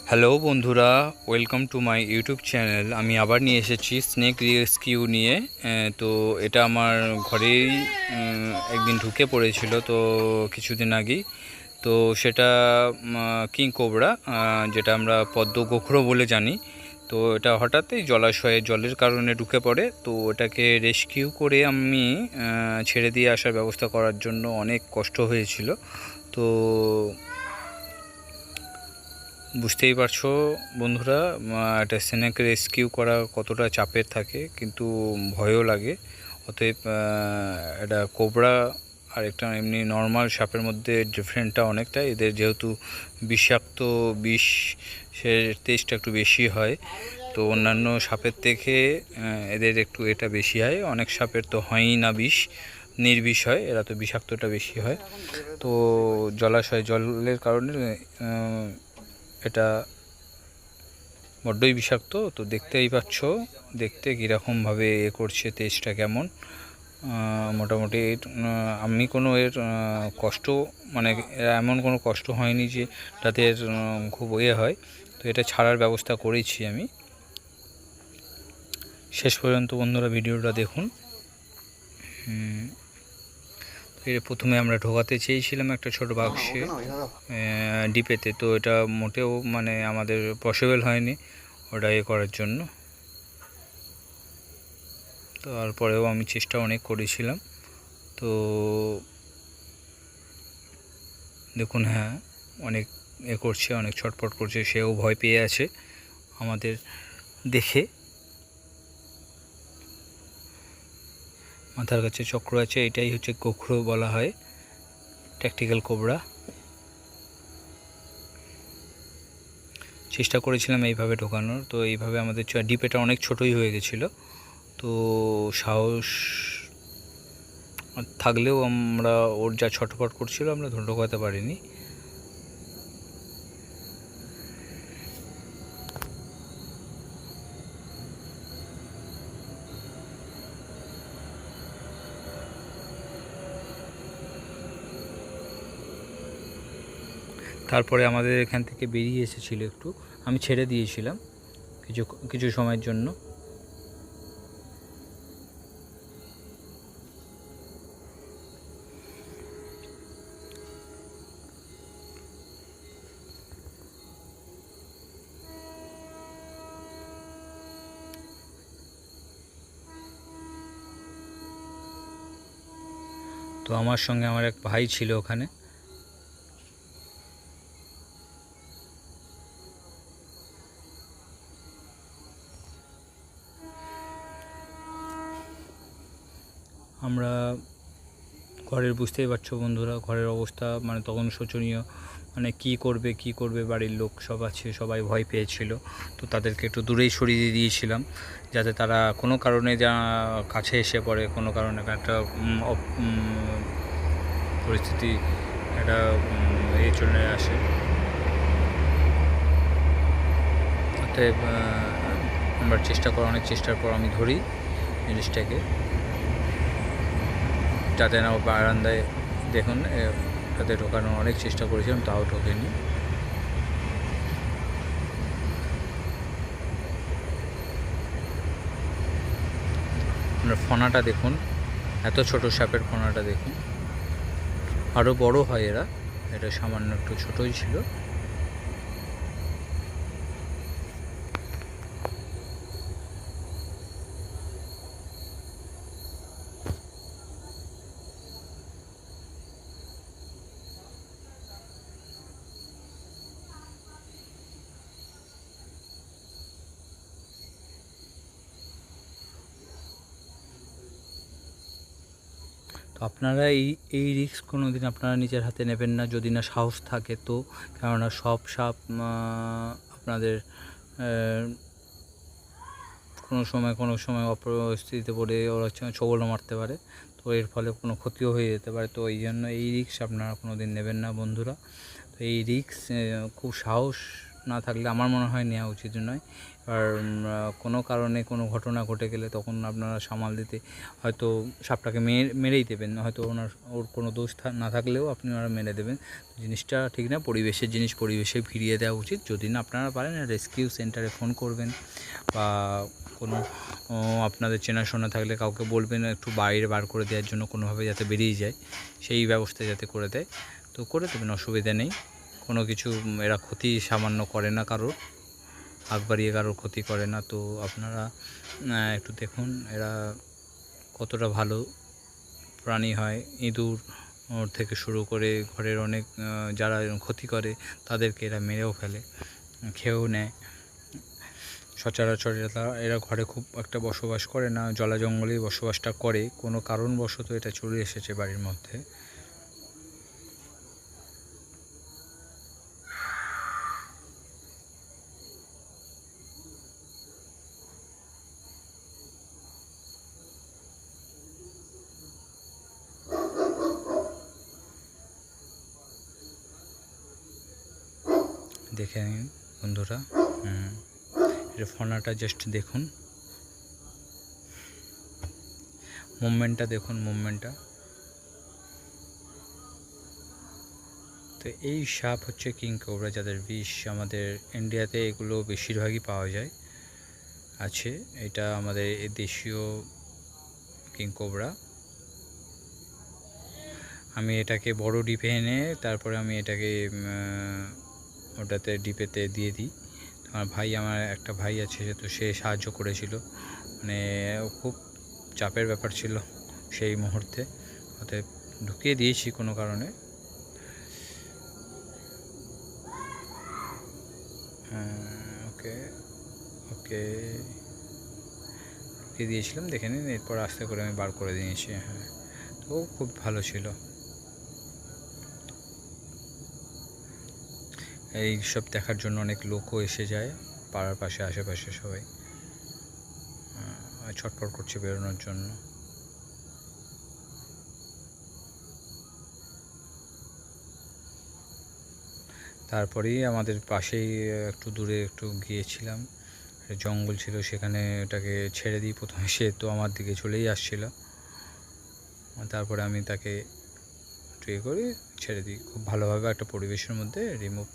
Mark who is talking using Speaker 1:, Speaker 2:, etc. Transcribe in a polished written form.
Speaker 1: Hello বন্ধুরা, welcome to my YouTube channel. আমি আবার নিয়ে এসেছি স্নেক রেস্কিউ নিয়ে। তো এটা আমার ঘরেই একদিন ঢুকে পড়েছিল তো কিছুদিন আগেই। তো সেটা কিং কোবরা, যেটা আমরা পদ্ম গোখরো বলে জানি। তো এটা হঠাৎই জলাশয়ে জলের কারণে ঢুকে পড়ে। তো ওটাকে রেস্কিউ করে আমি ছেড়ে দিয়ে আসার ব্যবস্থা করার জন্য অনেক কষ্ট হয়েছিল। তো বুঝতেই পারছো বন্ধুরা, একটা স্নেক রেস্কিউ করা কতটা চাপের থাকে, কিন্তু ভয়ও লাগে। অতএব এটা কোবরা আর একটা এমনি নর্মাল সাপের মধ্যে ডিফারেন্টটা অনেকটা। এদের যেহেতু বিষাক্ত বিষ, সে টেস্টটা একটু বেশি হয়। তো অন্যান্য সাপের থেকে এদের একটু এটা বেশি হয়। অনেক সাপের তো হয়ই না বিষ, নির্বিষ হয়, এরা তো বিষাক্তটা বেশি হয়। তো জলাশয় জলের কারণে এটা বড্ডই বিষাক্ত। তো দেখতেই পাচ্ছ দেখতে কীরকমভাবে করছে, তেজটা কেমন। মোটামুটি আমি কোনো এর কষ্ট, মানে এমন কোনো কষ্ট হয়নি যে তাদের খুব হয়। তো এটা ছাড়ার ব্যবস্থা করেছি আমি। শেষ পর্যন্ত বন্ধুরা ভিডিওটা দেখুন। এর প্রথমে আমরা ঢোকাতে চেয়েছিলাম একটা ছোট বাক্সে, ডিপেতে। তো এটা মোটেও মানে আমাদের পসিবল হয়নি ওটা করার জন্য। তারপরেও আমি চেষ্টা অনেক করেছিলাম। তো দেখুন, হ্যাঁ, অনেক করছে, অনেক ছটফট করছে, সেও ভয় পেয়ে আছে আমাদের দেখে। মাথার কাছে চক্র আছে, এটাই হচ্ছে গোখরো বলা হয়, ট্যাকটিক্যাল কোবরা। চেষ্টা করেছিলাম এইভাবে ঢোকানোর, তো এইভাবে আমাদের ডিপেটা অনেক ছোটই হয়ে গেছিলো। তো সাহস থাকলেও আমরা ওর যা ছটফট করছিল আমরা ঢোকাতে পারিনি। তারপরে আমাদের এখান থেকে বেরিয়ে এসেছিল একটু, আমি ছেড়ে দিয়েছিলাম কিছু কিছু সময়ের জন্য। তো আমার সঙ্গে আমার এক ভাই ছিল ওখানে। আমরা ঘরের, বুঝতেই পারছো বন্ধুরা, ঘরের অবস্থা মানে তখন শোচনীয়। মানে কি করবে, বাড়ির লোক সব আছে, সবাই ভয় পেয়েছিল। তো তাদেরকে একটু দূরেই সরিয়ে দিয়েছিলাম, যাতে তারা কোনো কারণে যা কাছে এসে পড়ে, কোনো কারণে একটা পরিস্থিতি একটা চলে আসে। অতএব আমরা অনেক চেষ্টার পর আমি ধরি জিনিসটাকে, যাতে না বারান্দায়, দেখুন, তাতে ঢোকানোর অনেক চেষ্টা করেছিলাম, তাও ঢোকেনি। আপনার ফনাটা দেখুন, এত ছোট সাপের ফনাটা দেখুন। আরও বড় হয় এরা, এটা সামান্য একটু ছোটই ছিল। তো আপনারা এই রিস্ক কোনো দিন আপনারা নিজের হাতে নেবেন না, যদি না সাহস থাকে। তো কেননা সব সাপ আপনাদের কোনো সময় অপরিস্থিতিতে পড়ে ওরা ছোবলও মারতে পারে। তো এর ফলে কোনো ক্ষতিও হয়ে যেতে পারে। তো এই জন্য এই রিস্ক আপনারা কোনো দিন নেবেন না বন্ধুরা। তো এই রিস্ক খুব সাহস না থাকলে আমার মনে হয় নেওয়া উচিত নয়। আর কোনো কারণে কোনো ঘটনা ঘটে গেলে তখন আপনারা সামাল দিতে হয়তো সাপটাকে মেরেই দেবেন, হয়তো ওর কোনো দোষ না থাকলেও আপনারা মেরে দেবেন। জিনিসটা ঠিক না, পরিবেশের জিনিস পরিবেশে ফিরিয়ে দেওয়া উচিত। যদি না আপনারা পারেন রেস্কিউ সেন্টারে ফোন করবেন, বা কোনো আপনাদের চেনাশোনা থাকলে কাউকে বলবেন একটু বাইরে বার করে দেওয়ার জন্য, কোনোভাবে যাতে বেরিয়ে যায় সেই ব্যবস্থা যাতে করে দেয়, তো করে দেবেন, অসুবিধা নেই। কোনো কিছু এরা ক্ষতি সামান্য করে না, কারোর আগ বাড়িয়ে কারোর ক্ষতি করে না। তো আপনারা একটু দেখুন এরা কতটা ভালো প্রাণী হয়। ইঁদুর থেকে শুরু করে ঘরের অনেক যারা ক্ষতি করে তাদেরকে এরা মেরেও ফেলে, খেয়েও নেয়। সচরাচর এরা ঘরে খুব একটা বসবাস করে না, জলা জঙ্গলেই বসবাসটা করে। কোনো কারণবশত এটা চলে এসেছে বাড়ির মধ্যে। দেখে নিন বন্ধুরা, এর ফনাটা জাস্ট দেখুন, মুভমেন্টটা দেখুন, মুভমেন্টটা। তো এই সাপ হচ্ছে কিং কোবরা, যাদের বিষ আমাদের ইন্ডিয়াতে এগুলো বেশিরভাগই পাওয়া যায় আছে। এটা আমাদের দেশীয় কিং কোবরা। আমি এটাকে বড় ডিপে এনে তারপরে আমি এটাকে ওটাতে ডিপেতে দিয়ে দিই। আমার ভাই, আমার একটা ভাই আছে, তো সে সাহায্য করেছিল, মানে খুব চাপের ব্যাপার ছিল সেই মুহূর্তে, অতএব ঢুকিয়ে দিয়েছি কোনো কারণে। ওকে ওকে ঢুকিয়ে দিয়েছিলাম, দেখে নিন। এরপর আস্তে করে আমি বার করে দিয়েছি। হ্যাঁ, তো খুব ভালো ছিল। এই সব দেখার জন্য অনেক লোকও এসে যায়, পাড়ার পাশে আশেপাশে সবাই ছটফট করছে বেরোনোর জন্য। তারপরেই আমাদের পাশেই একটু দূরে একটু গিয়েছিলাম, জঙ্গল ছিল, সেখানে ওটাকে ছেড়ে দিই। প্রথমে সে তো আমার দিকে চলেই আসছিল, তারপরে আমি তাকে ট্রে করে ছেড়ে দিই। খুব ভালোভাবে একটা পরিবেশের মধ্যে রিমুভ